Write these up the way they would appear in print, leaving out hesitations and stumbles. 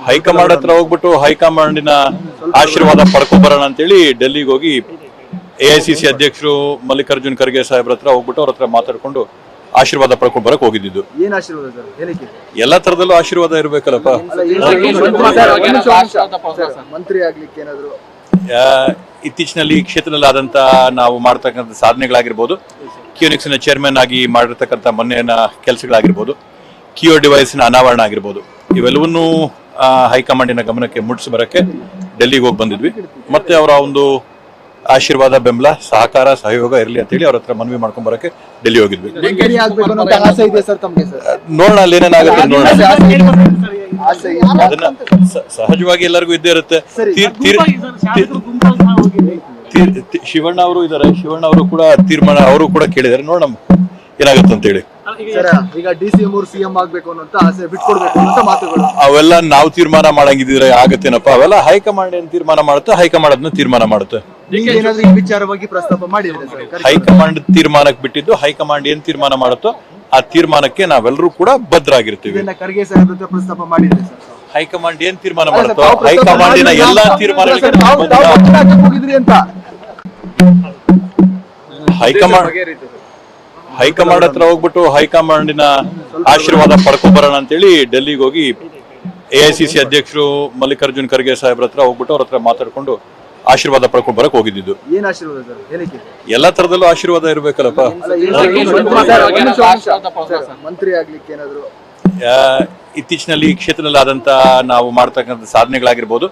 High command ಹತ್ರ ಹೋಗ್ಬಿಟ್ಟು ಹೈಕಮಾಂಡಿನ ಆಶೀರ್ವಾದ ಪಡ್ಕೊಂಡ್ಬರೋಣ ಅಂತೇಳಿ ಡೆಲ್ಲಿಗೆ ಹೋಗಿ AICC ಅಧ್ಯಕ್ಷರು ಮಲ್ಲಿಕಾರ್ಜುನ್ ಖರ್ಗೆ ಸಾಹೇಬ್ರ ಹತ್ರ ಹೋಗ್ಬಿಟ್ಟು ಅವ್ರ ಹತ್ರ ಮಾತಾಡ್ಕೊಂಡು ಆಶೀರ್ವಾದ ಪಡ್ಕೊಂಡ್ ಬರಕ್ ಹೋಗಿದ್ದು. ಏನ್ ಆಶೀರ್ವಾದ ಸರ್? ಏನಕ್ಕೆ? ಎಲ್ಲಾ ತರದಲ್ಲೂ ಆಶೀರ್ವಾದ ಇರ್ಬೇಕಲ್ಲಪ್ಪ. ಮಂತ್ರಿ ಆಗ್ಲಿಕ್ಕೆ ಏನಾದ್ರು ಇತ್ತೀಚಿನಲ್ಲಿ ಈ ಕ್ಷೇತ್ರದಲ್ಲಿ ಆದಂತ ನಾವು ಮಾಡ್ತಕ್ಕಂಥ ಸಾಧನೆಗಳಾಗಿರ್ಬೋದು, ಕ್ಯೂನಿಕ್ಸ್ನ ಚೇರ್ಮನ್ ಆಗಿ ಮಾಡಿರ್ತಕ್ಕಂಥ ಮೊನ್ನೆಯ ಕೆಲಸಗಳಾಗಿರ್ಬೋದು, ಕಿಯೋ ಡಿವೈಸ್ನ ಅನಾವರಣ ಆಗಿರ್ಬೋದು, ಇವೆಲ್ಲವನ್ನೂ ಹೈಕಮಾಂಡಿನ ಗಮನಕ್ಕೆ ಮುಟ್ಟಿಸಿ ಬರಕ್ಕೆ ಡೆಲ್ಲಿಗೆ ಹೋಗಿ ಬಂದಿದ್ವಿ. ಮತ್ತೆ ಅವರ ಒಂದು ಆಶೀರ್ವಾದ, ಬೆಂಬಲ, ಸಹಕಾರ, ಸಹಯೋಗ ಇರಲಿ ಅಂತ ಹೇಳಿ ಅವ್ರ ಹತ್ರ ಮನವಿ ಮಾಡ್ಕೊಂಡ್ ಬರಕ್ಕೆ ಡೆಲ್ಲಿ ಹೋಗಿದ್ವಿ. ನೋಡೋಣ ಅಲ್ಲಿ ಏನೇನಾಗುತ್ತೆ ನೋಡೋಣ. ಅದನ್ನ ಸಹಜವಾಗಿ ಎಲ್ಲರಿಗೂ ಇದ್ದೇ ಇರುತ್ತೆ. ಶಿವಣ್ಣ ಅವರು ಇದಾರೆ, ಶಿವಣ್ಣ ಅವರು ಕೂಡ ತೀರ್ಮಾನ ಅವರು ಕೂಡ ಕೇಳಿದಾರೆ, ನೋಡೋಣ ಏನಾಗುತ್ತೆ ಅಂತ ಹೇಳಿ. ಈಗ DCM ಅವರು CM ಆಗ್ಬೇಕು ಅನ್ನೋ ಆಸೆ ಬಿಟ್ಕೊಡ್ಬೇಕು ಅನ್ನೋ ಮಾತುಗಳು ಅವೆಲ್ಲ ನಾವು ತೀರ್ಮಾನ ಮಾಡಂಗಿದ್ರೆ ಆಗತ್ತೇನಪ್ಪ. ಅವೆಲ್ಲ ಹೈಕಮಾಂಡ್ ಏನ್ ತೀರ್ಮಾನ ಮಾಡುತ್ತೆ, ಹೈಕಮಾಂಡ್ ಅದನ್ನ ತೀರ್ಮಾನ ಮಾಡುತ್ತೆ. ಏನಾದ್ರೂ ಈ ವಿಚಾರವಾಗಿ ಪ್ರಸ್ತಾಪ ಮಾಡಿದ್ರೆ ಹೈಕಮಾಂಡ್ ತೀರ್ಮಾನಕ್ಕೆ ಬಿಟ್ಟಿದ್ದು, ಹೈಕಮಾಂಡ್ ಏನ್ ತೀರ್ಮಾನ ಮಾಡುತ್ತೋ ಆ ತೀರ್ಮಾನಕ್ಕೆ ನಾವೆಲ್ಲರೂ ಕೂಡ ಬದ್ಧರಾಗಿರ್ತೀವಿ. ಖರ್ಗೆ ಸಾಹೇಬ್ ಹತ್ರ ಪ್ರಸ್ತಾಪ ಮಾಡಿದ್ರೆ ಹೈಕಮಾಂಡ್ ಏನ್ ತೀರ್ಮಾನ ಮಾಡುತ್ತೋ ಹೈಕಮಾಂಡಿನ ಎಲ್ಲಾ ತೀರ್ಮಾನಗಳಿಗೆ ಹೈಕಮಾಂಡ್ ಹತ್ರ ಹೋಗ್ಬಿಟ್ಟು ಹೈಕಮಾಂಡಿನ ಆಶೀರ್ವಾದ ಪಡ್ಕೊಂಡ್ ಬರೋಣ ಅಂತೇಳಿ ಡೆಲ್ಲಿಗೆ ಹೋಗಿ AICC ಅಧ್ಯಕ್ಷರು ಮಲ್ಲಿಕಾರ್ಜುನ್ ಖರ್ಗೆ ಸಾಹೇಬ್ರ ಹತ್ರ ಹೋಗ್ಬಿಟ್ಟು ಅವ್ರ ಹತ್ರ ಮಾತಾಡ್ಕೊಂಡು ಆಶೀರ್ವಾದ ಪಡ್ಕೊಂಡ್ ಬರಕ್ ಹೋಗಿದ್ದು. ಏನ್ ಆಶೀರ್ವಾದ ಸರ್? ಏನಕ್ಕೆ? ಎಲ್ಲಾ ತರದಲ್ಲೂ ಆಶೀರ್ವಾದ ಇರ್ಬೇಕಲ್ಲಪ್ಪ. ಮಂತ್ರಿ ಆಗ್ಲಿಕ್ಕೆ ಏನಾದ್ರು ಇತ್ತೀಚಿನಲ್ಲಿ ಈ ಕ್ಷೇತ್ರದಲ್ಲಿ ಆದಂತ ನಾವು ಮಾಡ್ತಕ್ಕಂಥ ಸಾಧನೆಗಳಾಗಿರ್ಬೋದು,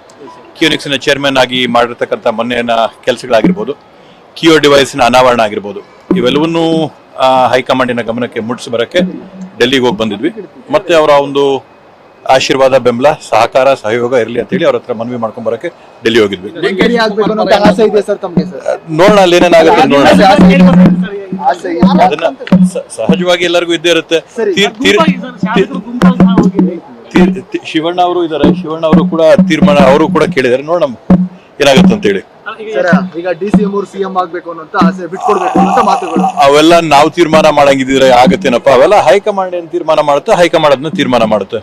ಕ್ಯೂನಿಕ್ಸ್ನ ಚೇರ್ಮನ್ ಆಗಿ ಮಾಡಿರ್ತಕ್ಕಂಥ ಮೊನ್ನೆಯ ಕೆಲಸಗಳಾಗಿರ್ಬೋದು, ಕಿಯೋ ಡಿವೈಸ್ನ ಅನಾವರಣ ಆಗಿರ್ಬೋದು, ಇವೆಲ್ಲವನ್ನೂ ಹೈಕಮಾಂಡಿನ ಗಮನಕ್ಕೆ ಮುಟ್ಟಿಸಿ ಬರಕ್ಕೆ ಡೆಲ್ಲಿಗೆ ಹೋಗಿ ಬಂದಿದ್ವಿ. ಮತ್ತೆ ಅವರ ಒಂದು ಆಶೀರ್ವಾದ, ಬೆಂಬಲ, ಸಹಕಾರ, ಸಹಯೋಗ ಇರಲಿ ಅಂತ ಹೇಳಿ ಅವ್ರ ಹತ್ರ ಮನವಿ ಮಾಡ್ಕೊಂಡ್ ಬರಕ್ಕೆ ಡೆಲ್ಲಿ ಹೋಗಿದ್ವಿ. ನೋಡೋಣ ಅಲ್ಲಿ ಏನೇನಾಗುತ್ತೆ ನೋಡೋಣ. ಅದನ್ನ ಸಹಜವಾಗಿ ಎಲ್ಲರಿಗೂ ಇದ್ದೇ ಇರುತ್ತೆ. ಶಿವಣ್ಣ ಅವರು ಇದಾರೆ, ಶಿವಣ್ಣ ಅವರು ಕೂಡ ತೀರ್ಮಾನ ಅವರು ಕೂಡ ಕೇಳಿದಾರೆ, ನೋಡೋಣ ಏನಾಗುತ್ತೆ ಅಂತ ಹೇಳಿ. ಈಗ DCM ಅವರು CM ಆಗ್ಬೇಕು ಅನ್ನೋ ಆಸೆ ಬಿಟ್ಕೊಡ್ಬೇಕು ಅನ್ನೋ ಮಾತುಗಳು ಅವೆಲ್ಲ ನಾವು ತೀರ್ಮಾನ ಮಾಡಂಗಿದ್ರೆ ಆಗತ್ತೇನಪ್ಪ. ಅವೆಲ್ಲ ಹೈಕಮಾಂಡ್ ಏನ್ ತೀರ್ಮಾನ ಮಾಡುತ್ತೆ, ಹೈಕಮಾಂಡ್ ಅದನ್ನ ತೀರ್ಮಾನ ಮಾಡುತ್ತೆ.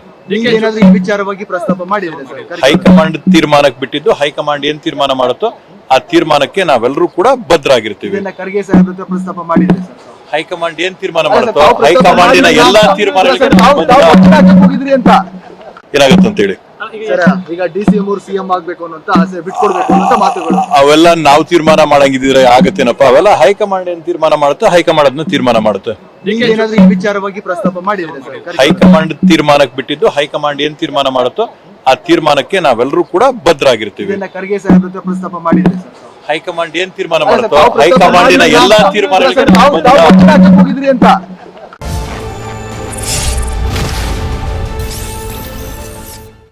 ಏನಾದ್ರೂ ಈ ವಿಚಾರವಾಗಿ ಪ್ರಸ್ತಾಪ ಮಾಡಿದ್ರೆ ಹೈಕಮಾಂಡ್ ತೀರ್ಮಾನಕ್ಕೆ ಬಿಟ್ಟಿದ್ದು, ಹೈಕಮಾಂಡ್ ಏನ್ ತೀರ್ಮಾನ ಮಾಡುತ್ತೋ ಆ ತೀರ್ಮಾನಕ್ಕೆ ನಾವೆಲ್ಲರೂ ಕೂಡ ಬದ್ಧರಾಗಿರ್ತೀವಿ. ಖರ್ಗೆ ಸಾಹೇಬ್ ಹತ್ರ ಪ್ರಸ್ತಾಪ ಮಾಡಿದ್ರೆ ಹೈಕಮಾಂಡ್ ಏನ್ ತೀರ್ಮಾನ ಮಾಡುತ್ತೋ ಹೈಕಮಾಂಡಿನ ಎಲ್ಲಾ ತೀರ್ಮಾನಗಳಿಗೆ ಏನಾಗುತ್ತೆ ಅಂತ ಹೇಳಿ. ಈಗ DCM ಅವರು CM ಆಗ್ಬೇಕು ಅನ್ನೋ ಆಸೆ ಬಿಟ್ಕೊಡ್ಬೇಕು ಅನ್ನೋ ಮಾತುಗಳು ಅವೆಲ್ಲ ನಾವು ತೀರ್ಮಾನ ಮಾಡಂಗಿದ್ರೆ ಆಗತ್ತೇನಪ್ಪ. ಅವೆಲ್ಲ ಹೈಕಮಾಂಡ್ ಏನ್ ತೀರ್ಮಾನ ಮಾಡುತ್ತೋ ಹೈಕಮಾಂಡ್ ಅದನ್ನ ತೀರ್ಮಾನ ಮಾಡುತ್ತೆ. ಏನಾದ್ರೂ ಈ ವಿಚಾರವಾಗಿ ಪ್ರಸ್ತಾಪ ಮಾಡಿದ್ರೆ ಹೈಕಮಾಂಡ್ ತೀರ್ಮಾನಕ್ಕೆ ಬಿಟ್ಟಿದ್ದು, ಹೈಕಮಾಂಡ್ ಏನ್ ತೀರ್ಮಾನ ಮಾಡುತ್ತೋ ಆ ತೀರ್ಮಾನಕ್ಕೆ ನಾವೆಲ್ಲರೂ ಕೂಡ ಬದ್ಧರಾಗಿರ್ತೀವಿ. ಖರ್ಗೆ ಸಾಹೇಬ್ ಹತ್ರ ಪ್ರಸ್ತಾಪ ಮಾಡಿದ್ರೆ ಹೈಕಮಾಂಡ್ ಏನ್ ತೀರ್ಮಾನ ಮಾಡುತ್ತೋ ಹೈಕಮಾಂಡಿನ ಎಲ್ಲಾ ತೀರ್ಮಾನಗಳಿಗೆ